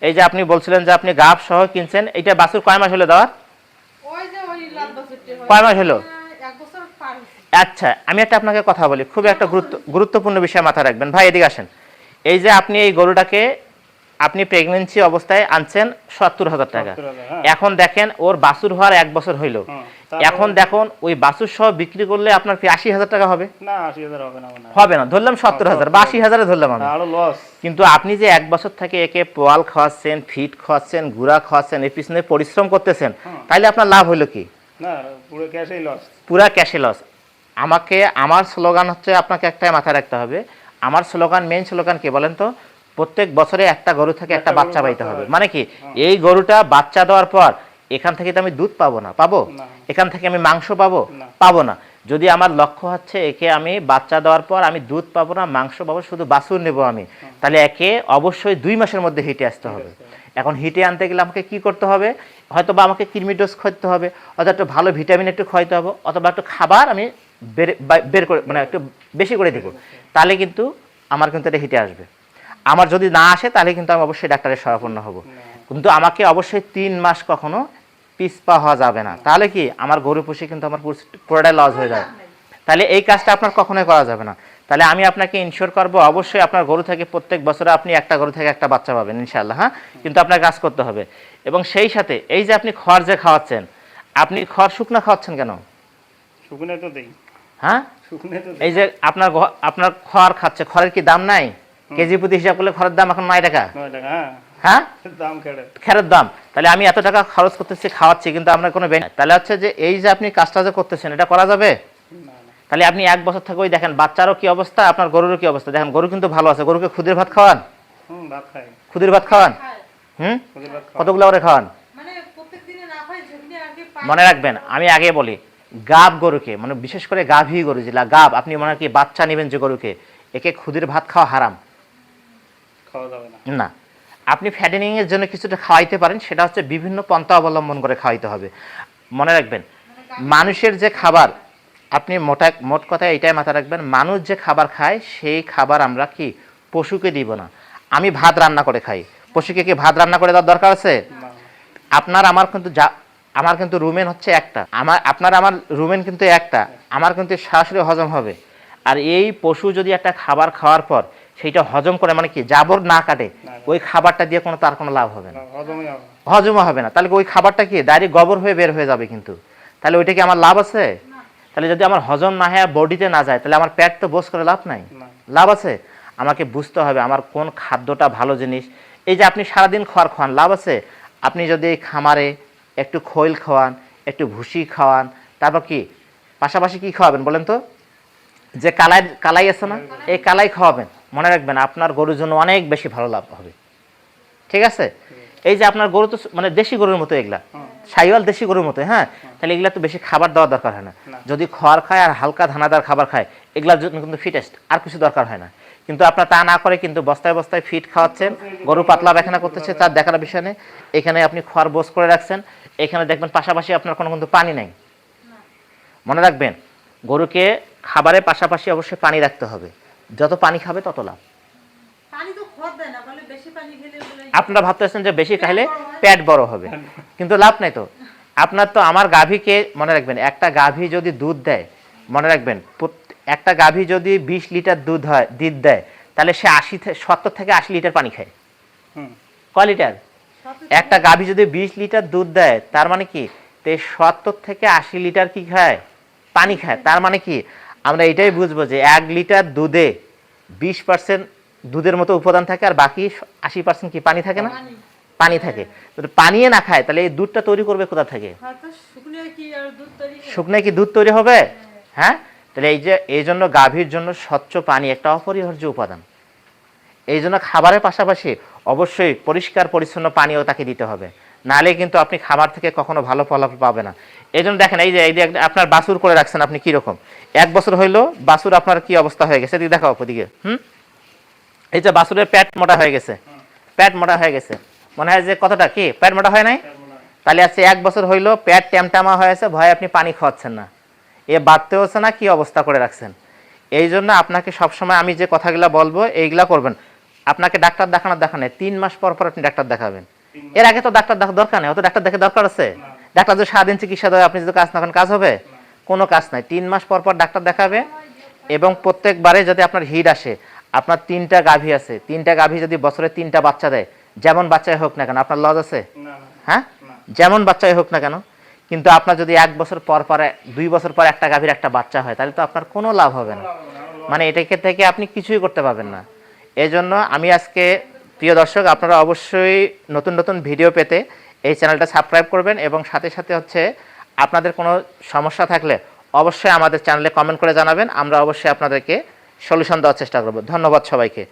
এই যে আপনি বলছিলেন যে আপনি গাব সহ কিনছেন, এটা বাছুর কয় মাস হলো দেওয়ার? কয় মাস হলো? আচ্ছা, আমি একটা আপনাকে কথা বলি, খুবই একটা গুরুত্বপূর্ণ বিষয় মাথায় রাখবেন। ভাই এদিকে আসেন। এই যে আপনি এই গরুটাকে আপনি প্রেগনেন্সি অবস্থায় আনছেন ৭০,০০০ টাকা। এখন দেখেন ওর বাছুর হওয়ার ১ বছর হইল। এখন দেখুন ওই বাছুর সহ বিক্রি করলে আপনার কি ৮০,০০০ টাকা হবে? না ৮০,০০০ হবে না। হবে না, ধরলাম ৭০,০০০ বা ৮০,০০০ ধরলাম আমি। আরো লস। কিন্তু আপনি যে ১ বছর থেকে একে পোয়াল খাওয়াচ্ছেন, ফিড খাওয়াচ্ছেন, গুঁড়া খাওয়াচ্ছেন, এর পিছনে পরিশ্রম করতেছেন, তাইলে আপনার লাভ হলো কি? না, পুরো ক্যাশেই লস। পুরা ক্যাশে লস। আমার স্লোগান হচ্ছে, আপনাকে একটাই মাথায় রাখতে হবে। আমার স্লোগান, মেইন স্লোগান কি বলেন তো? প্রত্যেক বছরে একটা গরু থেকে একটা বাচ্চা পাইতে হবে। মানে কি, এই গরুটা বাচ্চা দেওয়ার পর এখান থেকে তো আমি দুধ পাবো না, পাবো? এখান থেকে আমি মাংস পাবো? পাবো না। যদি আমার লক্ষ্য হচ্ছে একে আমি বাচ্চা দেওয়ার পর আমি দুধ পাবো না, মাংস পাবো, শুধু বাছুর নেব আমি, তাহলে একে অবশ্যই ২ মাসের মধ্যে হিটে আসতে হবে। এখন হিটে আনতে গেলে আমাকে কি করতে হবে? হয়তো বা আমাকে কৃমি ডোজ খাইতে হবে, অথবা একটু ভালো ভিটামিন একটু খাইতে হবে, অথবা একটু খাবার আমি বের করে, মানে একটু বেশি করে দেবো। তাহলে কিন্তু আমার কিন্তু এটা হিটে আসবে। আমার যদি না আসে তাহলে কিন্তু আমি অবশ্যই ডাক্তারের শরণাপন্ন হব। কিন্তু আমাকে অবশ্যই ৩ মাস কখনো পিছপা হওয়া যাবে না। তাহলে কি আমার গরু পুষে কিন্তু আমার পুরোটাই লস হয়ে যায়। তাহলে এই কাজটা আপনার কখনোই করা যাবে না। তাহলে আমি আপনাকে ইনশিওর করবো, অবশ্যই আপনার গরু থেকে প্রত্যেক বছরে আপনি একটা গরু থেকে একটা বাচ্চা পাবেন ইনশাআল্লাহ। হ্যাঁ, কিন্তু আপনার কাজ করতে হবে। এবং সেই সাথে এই যে আপনি খড় যে খাওয়াচ্ছেন, আপনি খড় শুকনা খাওয়াচ্ছেন কেন? শুকনো তো দেই। হ্যাঁ, শুকনো তো এই যে আপনার খড় খাচ্ছে, খড়ের কি দাম নাই? কেজি প্রতি হিসাব করলে খড়ের দাম এখন ৯ টাকা। ৯ টাকা। হ্যাঁ, হ্যাঁ, দাম খেরের দাম। তাহলে আমি এত টাকা খরচ করতেছি, খাওয়াচ্ছি, কিন্তু আপনার কোনো তাহলে হচ্ছে যে এই যে আপনি কাজটা যে করতেছেন, এটা করা যাবে? তাহলে আপনি ১ বছর থেকে ওই দেখেন বাচ্চারও কি অবস্থা, আপনার গরুরও কি অবস্থা। দেখেন গরু কিন্তু ভালো আছে। গরুকে খুদের ভাত খাওয়ান? ভাত খাই। খুদের ভাত খাওয়ান? কতগুলো করে খাওয়ান? মনে রাখবেন, আমি আগে বলি, গাব গরুকে, মানে বিশেষ করে গাভী গরু যেটা গাব, আপনি মনে কি বাচ্চা নেবেন যে গরুকে, একে খুদের ভাত খাওয়া হারাম। খাওয়া যাবে না। না, আপনি ফ্যাটেনিং এর জন্য কিছুটা খাওয়াইতে পারেন, সেটা হচ্ছে বিভিন্ন পন্থা অবলম্বন করে খাওয়াইতে হবে। মনে রাখবেন, মানুষের যে খাবার, আপনি মোট কথা এইটাই মাথায় রাখবেন, মানুষ যে খাবার খায় সেই খাবার আমরা কি পশুকে দিব না। আমি ভাত রান্না করে খাই, পশুকে কি ভাত রান্না করে দেওয়ার দরকার আছে? আমার কিন্তু রুমেন হচ্ছে একটা, আমার রুমেন কিন্তু একটা, আমার কিন্তু সরাসরি হজম হবে। আর এই পশু যদি একটা খাবার খাওয়ার পর সেইটা হজম করে, মানে কি জাবর না কাটে, ওই খাবারটা দিয়ে তার কোনো লাভ হবে না, হজমও হবে না। তাহলে ওই খাবারটা কি ডাইরেক্ট গোবর হয়ে বের হয়ে যাবে কিন্তু। তাহলে ওইটা কি আমার লাভ আছে? তাহলে যদি আমার হজম না হয়, বডিতে না যায়, তাহলে আমার পেট তো বোঝ করে লাভ নাই, লাভ আছে? আমাকে বুঝতে হবে আমার কোন খাদ্যটা ভালো জিনিস। এই যে আপনি সারাদিন খড় খাওয়ান, লাভ আছে? আপনি যদি খামারে একটু খৈল খাওয়ান, একটু ভুসি খাওয়ান, তারপর কি পাশাপাশি কি খাওয়াবেন বলেন তো? যে কালাই আছে না, এই কালাই খাওয়াবেন। মনে রাখবেন আপনার গরুর জন্য অনেক বেশি ভালো লাভ হবে। ঠিক আছে? এই যে আপনার গরু তো মানে দেশি গরুর মতো, এগুলা শাহিওয়াল দেশি গরুর মতো। হ্যাঁ, তাহলে এগুলা তো বেশি খাবার দেওয়ার দরকার হয় না। যদি খড় খায় আর হালকা দানাদার খাবার খায়, এগুলার জন্য কিন্তু ফিটেস্ট, আর কিছু দরকার হয় না। কিন্তু আপনার তা না করে কিন্তু বস্তায় বস্তায় ফিট খাওয়াচ্ছেন, গরু পাতলা পায়খানা করতেছে, তার দেখার বিষয় নেই। এখানে আপনি খড় বোস করে রাখছেন, এখানে দেখবেন পাশাপাশি আপনার কোনো কিন্তু পানি নেই। মনে রাখবেন, গরুকে খাবারের পাশাপাশি অবশ্যই পানি রাখতে হবে। যত পানি খাবে তত লাভ। আপনারা ভাবতেছেন যে বেশি খাইলে পেট বড় হবে, কিন্তু লাভ নাই তো। আপনার তো আমার গাভীকে, মনে রাখবেন, একটা গাভী যদি দুধ দেয়, মনে রাখবেন একটা গাভী যদি ২০ লিটার দুধ দেয়, তাহলে সে ৭০ থেকে ৮০ লিটার পানি খায়। কয় লিটার? একটা গাভী যদি ২০ লিটার দুধ দেয়, তার মানে কি ৭০ থেকে ৮০ লিটার কি খায়? পানি খায়। তার মানে কি আমরা এটাই বুঝবো যে ১ লিটার দুধে ২০% দুধের মতো উপাদান থাকে, আর বাকি ৮০% কি পানি থাকে না? পানি থাকে। পানিয়ে না খায়, তাহলে এই দুধটা তৈরি করবে কোথা থেকে? শুকনায় কি দুধ তৈরি হবে? হ্যাঁ, তাহলে এই জন্য গাভীর জন্য স্বচ্ছ পানি একটা অপরিহার্য উপাদান। এই জন্য খাবারের পাশাপাশি অবশ্যই পরিষ্কার পরিচ্ছন্ন পানিও তাকে দিতে হবে, নাহলে কিন্তু আপনি খাবার থেকে কখনো ভালো ফলাফল পাবে না। এই জন্য দেখেন, এই যে আপনার বাছুর করে রাখছেন, আপনি কিরকম ১ বছর হইলো বাছুর আপনার কি অবস্থা হয়ে গেছে, এদিকে দেখাও ওদিকে। এই যে বাছুরের পেট মোটা হয়ে গেছে, পেট মোটা হয়ে গেছে, মনে হয় যে কতটা কি পেট মোটা হয় নাই? তাহলে আছে ১ বছর হইলো পেট ট্যামটামা হয়েছে, ভয় আপনি পানি খাওয়াচ্ছেন না, এ বাড়তে হচ্ছে না, কি অবস্থা করে রাখছেন। এই জন্য আপনাকে সবসময় আমি যে কথাগুলো বলবো এইগুলা করবেন। আপনাকে ডাক্তার দেখানোর দেখা নেই, 3 মাস পর পর আপনি ডাক্তার দেখাবেন। এর আগে তো ডাক্তার দেখা দরকার নেই, অত ডাক্তার দেখে দরকার আছে? ডাক্তার যদি সারাদিন চিকিৎসা দেয়, আপনি যদি কাজ না করেন কাজ হবে? কোনো কাজ নাই। 3 মাস পর পর ডাক্তার দেখাবে এবং প্রত্যেকবারে যদি আপনার হিট আসে, আপনার 3টা গাভী আছে, 3টা গাভী যদি বছরে 3টা বাচ্চা দেয়, যেমন বাচ্চাই হোক না কেন, আপনার লজ আছে? না না হ্যাঁ, না। যেমন বাচ্চাই হোক না কেন। কিন্তু আপনার যদি 1 বছর পর পর 2 বছর পর একটা গাভীর একটা বাচ্চা হয়, তাহলে তো আপনার কোনো লাভ হবে না, মানে এটাকে থেকে আপনি কিছুই করতে পারবেন না। এই জন্য আমি আজকে, প্রিয় দর্শক, আপনারা অবশ্যই নতুন নতুন ভিডিও পেতে এই চ্যানেলটা সাবস্ক্রাইব করবেন এবং সাথে সাথে হচ্ছে আপনাদের কোনো সমস্যা থাকলে অবশ্যই আমাদের চ্যানেলে কমেন্ট করে জানাবেন, আমরা অবশ্যই আপনাদেরকে সলিউশন দেওয়ার চেষ্টা করব। ধন্যবাদ সবাইকে।